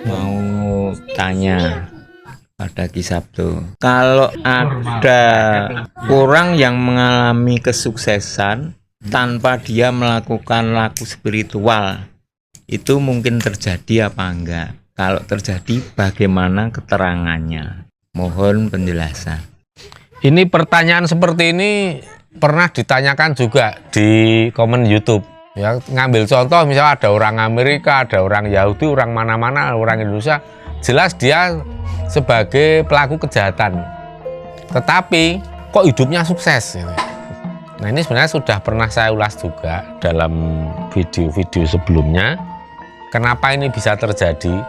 Mau tanya pada Ki Sabto, kalau ada orang yang mengalami kesuksesan tanpa dia melakukan laku spiritual, itu mungkin terjadi apa enggak? Kalau terjadi, bagaimana keterangannya? Mohon penjelasan. Ini pertanyaan seperti ini pernah ditanyakan juga di komen YouTube. Ya, ngambil contoh misalnya ada orang Amerika, ada orang Yahudi, orang mana-mana, orang Indonesia, jelas dia sebagai pelaku kejahatan. Tetapi kok hidupnya sukses? Nah, ini sebenarnya sudah pernah saya ulas juga dalam video-video sebelumnya. Kenapa ini bisa terjadi?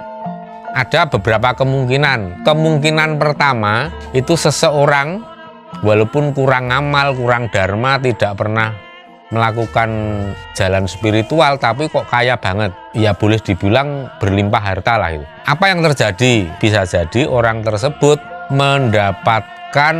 Ada beberapa kemungkinan. Kemungkinan pertama itu seseorang walaupun kurang amal, kurang dharma, tidak pernah melakukan jalan spiritual, tapi kok kaya banget. Ya boleh dibilang berlimpah harta lah itu. Apa yang terjadi? Bisa jadi orang tersebut mendapatkan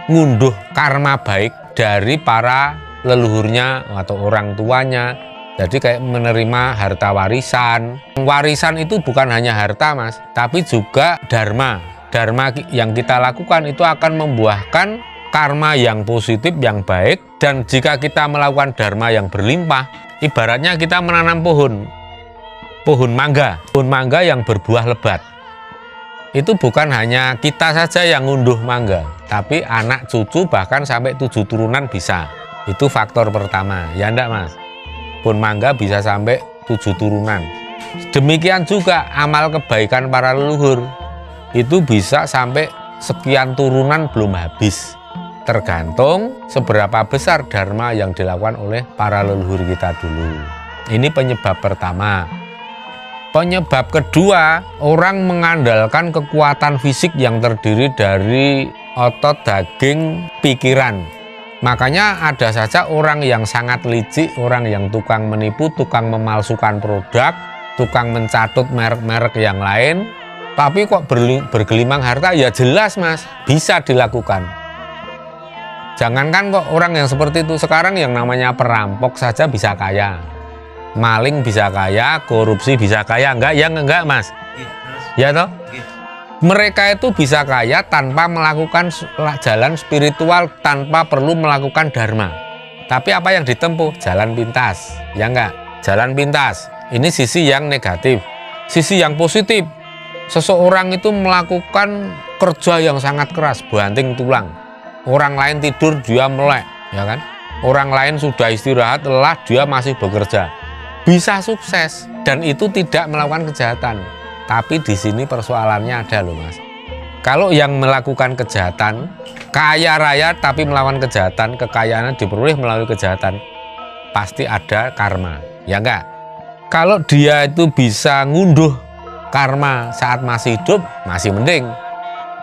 ngunduh karma baik dari para leluhurnya atau orang tuanya. Jadi kayak menerima harta warisan. Warisan itu bukan hanya harta, Mas, tapi juga dharma. Dharma yang kita lakukan itu akan membuahkan karma yang positif, yang baik. Dan jika kita melakukan dharma yang berlimpah, ibaratnya kita menanam pohon mangga yang berbuah lebat. Itu bukan hanya kita saja yang ngunduh mangga, tapi anak cucu bahkan sampai 7 turunan bisa. Itu faktor pertama, ya enggak, Mas? Pohon mangga bisa sampai 7 turunan. Demikian juga amal kebaikan para leluhur, itu bisa sampai sekian turunan belum habis. Tergantung seberapa besar dharma yang dilakukan oleh para leluhur kita dulu. Ini penyebab pertama. Penyebab kedua, orang mengandalkan kekuatan fisik yang terdiri dari otot, daging, pikiran. Makanya ada saja orang yang sangat licik, orang yang tukang menipu, tukang memalsukan produk, tukang mencatut merek-merek yang lain, tapi kok bergelimang harta, ya jelas, Mas, bisa dilakukan. Jangankan kok orang yang seperti itu, sekarang yang namanya perampok saja bisa kaya. Maling bisa kaya, korupsi bisa kaya, enggak, Mas? Ya toh? Mereka itu bisa kaya tanpa melakukan jalan spiritual, tanpa perlu melakukan dharma. Tapi apa yang ditempuh? Jalan pintas, ya enggak? Jalan pintas. Ini sisi yang negatif. Sisi yang positif, seseorang itu melakukan kerja yang sangat keras, banting tulang. Orang lain tidur, dia melek, ya kan? Orang lain sudah istirahat, lelah, dia masih bekerja. Bisa sukses, dan itu tidak melakukan kejahatan. Tapi di sini persoalannya ada loh, Mas. Kalau yang melakukan kejahatan, kaya raya tapi melakukan kejahatan, kekayaannya diperoleh melalui kejahatan, pasti ada karma, ya enggak? Kalau dia itu bisa ngunduh karma saat masih hidup, masih mending.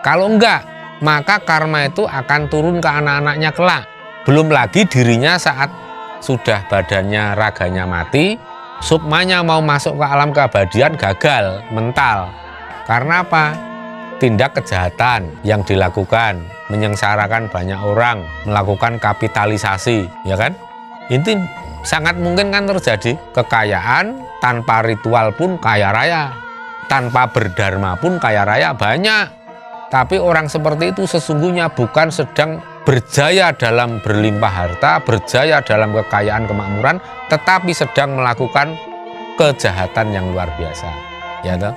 Kalau enggak, maka karma itu akan turun ke anak-anaknya kelak. Belum lagi dirinya saat sudah badannya, raganya mati, sukmanya mau masuk ke alam keabadian gagal, mental. Karena apa? Tindak kejahatan yang dilakukan, menyengsarakan banyak orang, melakukan kapitalisasi, ya kan? Ini sangat mungkin kan terjadi. Kekayaan tanpa ritual pun kaya raya, tanpa berdharma pun kaya raya, banyak. Tapi orang seperti itu sesungguhnya bukan sedang berjaya dalam berlimpah harta, berjaya dalam kekayaan kemakmuran, tetapi sedang melakukan kejahatan yang luar biasa. Ya toh?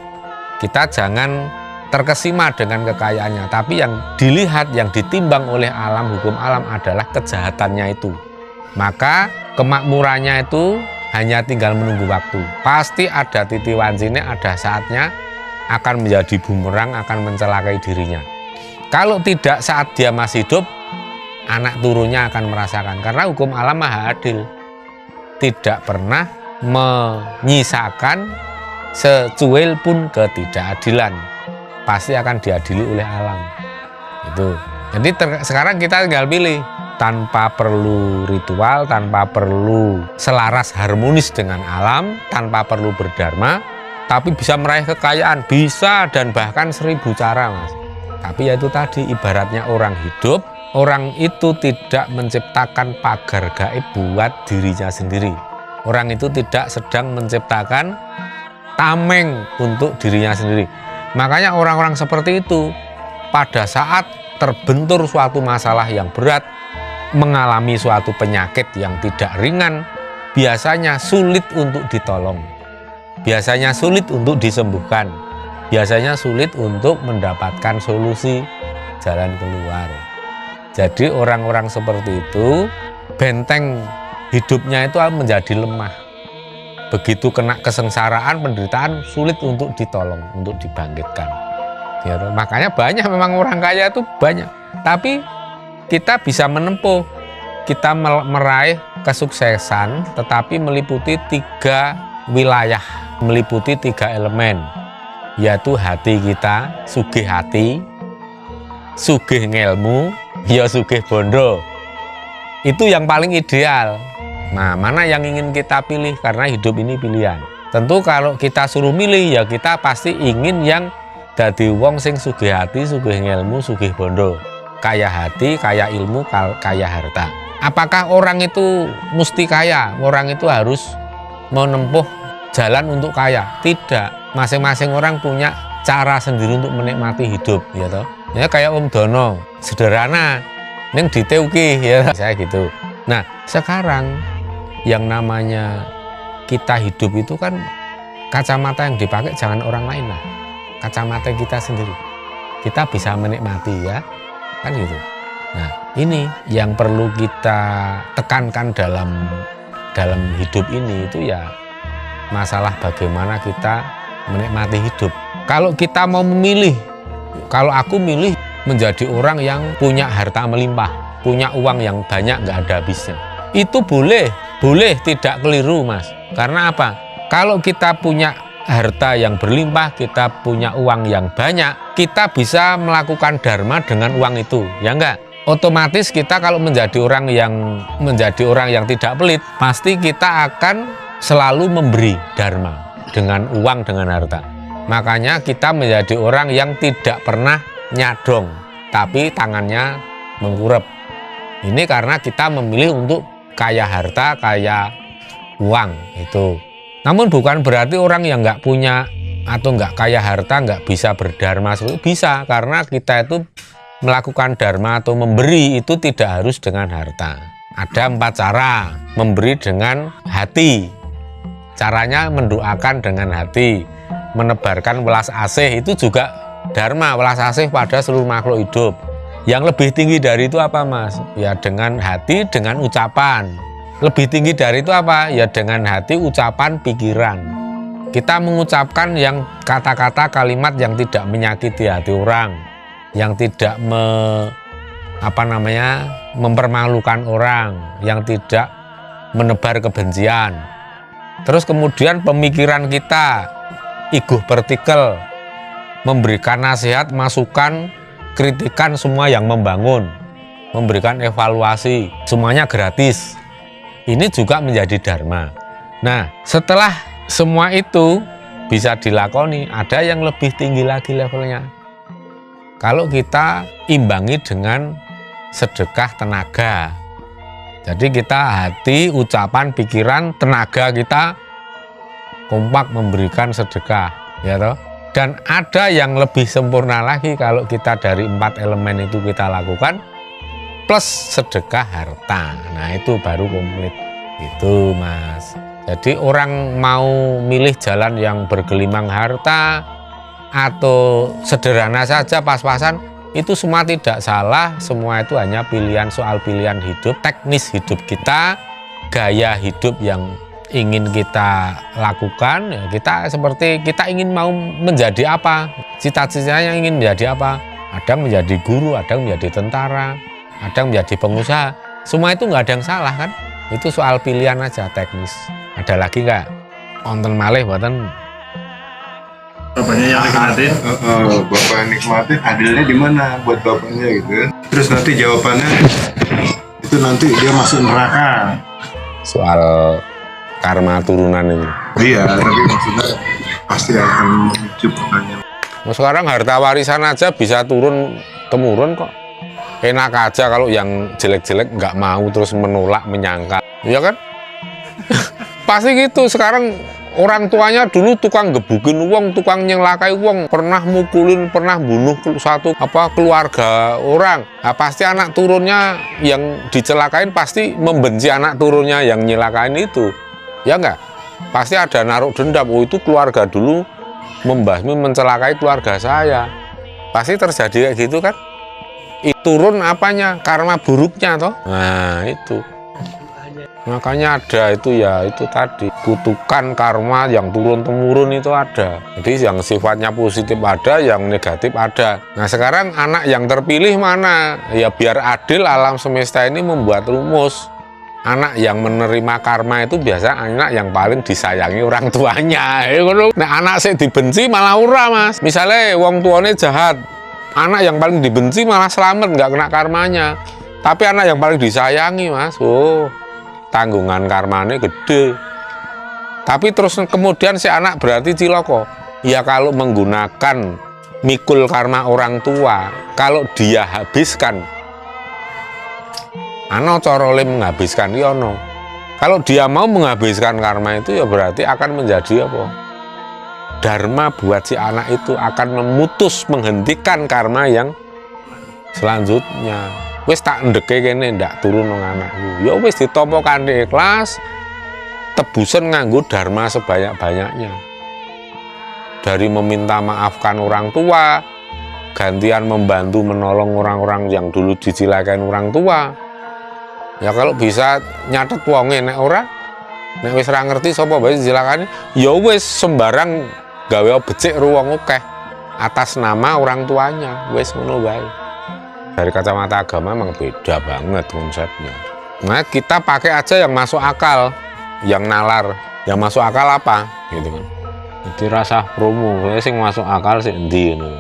Kita jangan terkesima dengan kekayaannya, tapi yang dilihat, yang ditimbang oleh alam, hukum alam adalah kejahatannya itu. Maka kemakmurannya itu hanya tinggal menunggu waktu. Pasti ada titik wancinya, ada saatnya akan menjadi bumerang, akan mencelakai dirinya. Kalau tidak saat dia masih hidup, anak turunnya akan merasakan. Karena hukum alam maha adil, tidak pernah menyisakan secuil pun ketidakadilan. Pasti akan diadili oleh alam. Itu. Jadi sekarang kita tinggal pilih, tanpa perlu ritual, tanpa perlu selaras harmonis dengan alam, tanpa perlu berdharma, tapi bisa meraih kekayaan, bisa, dan bahkan 1000 cara, Mas. Tapi ya itu tadi, ibaratnya orang hidup, orang itu tidak menciptakan pagar gaib buat dirinya sendiri. Orang itu tidak sedang menciptakan tameng untuk dirinya sendiri. Makanya orang-orang seperti itu pada saat terbentur suatu masalah yang berat, mengalami suatu penyakit yang tidak ringan, biasanya sulit untuk ditolong, biasanya sulit untuk disembuhkan, biasanya sulit untuk mendapatkan solusi jalan keluar. Jadi orang-orang seperti itu benteng hidupnya itu menjadi lemah. Begitu kena kesengsaraan, penderitaan, sulit untuk ditolong, untuk dibangkitkan. Ya, makanya banyak memang orang kaya itu banyak. Tapi kita bisa menempuh, kita meraih kesuksesan, tetapi meliputi 3 wilayah, meliputi 3 elemen, yaitu hati kita, sugih hati, sugih ngelmu, ya sugih bondo. Itu yang paling ideal. Nah, mana yang ingin kita pilih? Karena hidup ini pilihan. Tentu kalau kita suruh milih, ya kita pasti ingin yang dadi wong sing sugih hati, sugih ngelmu, sugih bondo. Kaya hati, kaya ilmu, kaya harta. Apakah orang itu mesti kaya? Orang itu harus menempuh jalan untuk kaya? Tidak. Masing-masing orang punya cara sendiri untuk menikmati hidup, ya toh. Ya kayak Om Dono, sederhana, neng diteuki, ya saya gitu. Nah, sekarang yang namanya kita hidup itu kan kacamata yang dipakai jangan orang lain lah, kacamata kita sendiri. Kita bisa menikmati, ya kan gitu. Nah, ini yang perlu kita tekankan dalam hidup ini, itu ya masalah bagaimana kita menikmati hidup. Kalau kita mau memilih, kalau aku milih menjadi orang yang punya harta melimpah, punya uang yang banyak nggak ada habisnya, itu boleh tidak keliru, Mas. Karena apa? Kalau kita punya harta yang berlimpah, kita punya uang yang banyak, kita bisa melakukan dharma dengan uang itu, ya enggak? Otomatis kita kalau menjadi orang yang tidak pelit, pasti kita akan selalu memberi dharma dengan uang, dengan harta. Makanya kita menjadi orang yang tidak pernah nyadong, tapi tangannya mengkurep. Ini karena kita memilih untuk kaya harta, kaya uang itu. Namun bukan berarti orang yang nggak punya atau nggak kaya harta nggak bisa berdharma. Bisa, karena kita itu melakukan dharma atau memberi itu tidak harus dengan harta. Ada 4 cara memberi dengan hati. Caranya mendoakan dengan hati, menebarkan welas asih, itu juga dharma, welas asih pada seluruh makhluk hidup. Yang lebih tinggi dari itu apa, Mas? Ya dengan hati, dengan ucapan. Lebih tinggi dari itu apa? Ya dengan hati, ucapan, pikiran. Kita mengucapkan yang kata-kata, kalimat yang tidak menyakiti hati orang, yang tidak mempermalukan orang, yang tidak menebar kebencian. Terus kemudian pemikiran kita, iguh partikel, memberikan nasihat, masukan, kritikan, semua yang membangun, memberikan evaluasi, semuanya gratis. Ini juga menjadi dharma. Nah, setelah semua itu bisa dilakoni, ada yang lebih tinggi lagi levelnya. Kalau kita imbangi dengan sedekah tenaga. Jadi kita hati, ucapan, pikiran, tenaga kita kompak memberikan sedekah, ya toh. Dan ada yang lebih sempurna lagi kalau kita dari 4 elemen itu kita lakukan plus sedekah harta. Nah, itu baru komplit. Itu, Mas. Jadi orang mau milih jalan yang bergelimang harta atau sederhana saja pas-pasan, itu semua tidak salah. Semua itu hanya pilihan, soal pilihan hidup, teknis hidup kita, gaya hidup yang ingin kita lakukan. Ya, kita seperti kita ingin mau menjadi apa, cita-citanya ingin menjadi apa. Ada yang menjadi guru, ada yang menjadi tentara, ada yang menjadi pengusaha. Semua itu nggak ada yang salah kan. Itu soal pilihan aja, teknis. Ada lagi nggak? Onten malih buatan. Bapaknya yang nikmatin, bapak yang nikmatin, adilnya di mana buat bapaknya gitu. Terus nanti jawabannya itu nanti dia masuk neraka. Soal karma turunan ini. Iya, tapi maksudnya pasti akan menuju pertanyaan. Nah, sekarang harta warisan aja bisa temurun kok. Enak aja kalau yang jelek-jelek nggak mau terus menolak, menyangkal, ya kan? Pasti gitu. Sekarang orang tuanya dulu tukang gebukin uang, tukang nyelakai uang, pernah mukulin, pernah bunuh satu keluarga orang. Nah, pasti anak turunnya yang dicelakain pasti membenci anak turunnya yang nyelakain itu. Ya enggak? Pasti ada naruh dendam. Oh, itu keluarga dulu membasmi, mencelakai keluarga saya. Pasti terjadi kayak gitu kan? Turun apanya? Karma buruknya toh. Nah, itu. Makanya ada itu ya, itu tadi kutukan karma yang turun-temurun itu ada. Jadi yang sifatnya positif ada, yang negatif ada. Nah sekarang anak yang terpilih mana? Ya biar adil, alam semesta ini membuat rumus. Anak yang menerima karma itu biasa anak yang paling disayangi orang tuanya. Nah anak saya dibenci malah ora mas. Misalnya wong tuanya jahat, anak yang paling dibenci malah selamat, nggak kena karmanya. Tapi anak yang paling disayangi mas, tanggungan karmanya gede. Tapi terus kemudian si anak berarti ciloko. Ya kalau menggunakan mikul karma orang tua, kalau dia habiskan, ano corole menghabiskan yono. Kalau dia mau menghabiskan karma itu ya berarti akan menjadi apa? Dharma buat si anak itu akan memutus, menghentikan karma yang selanjutnya. Wis tak ndeke kene ndak turun nang anakku. Ya wis ditampa kanthi ikhlas, tebusan nganggo dharma sebanyak-banyaknya. Dari meminta maafkan orang tua, gantian membantu menolong orang-orang yang dulu dicilakain orang tua. Ya kalau bisa nyatet wonge nek ora, nek wis ora ngerti sapa bae dicilakani, ya wis sembarang gawe becik ruwong akeh atas nama orang tuanya. Wis ngono wae. Dari kacamata agama memang beda banget konsepnya. Nah kita pakai aja yang masuk akal, yang nalar, yang masuk akal apa, gitu kan? Jadi rasa promo, sing masuk akal sih endi gitu.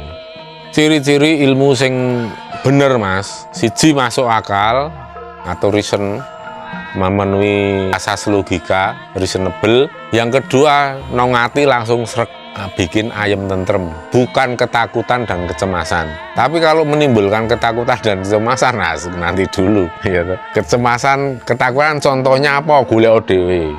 Ciri-ciri ilmu sing bener mas, siji masuk akal atau reason, memenuhi asas logika, reasonable. Yang kedua nongati langsung srek. Bikin ayam tentrem, bukan ketakutan dan kecemasan. Tapi kalau menimbulkan ketakutan dan kecemasan, nah nanti dulu. Kecemasan, ketakutan contohnya apa? Golek dhewe.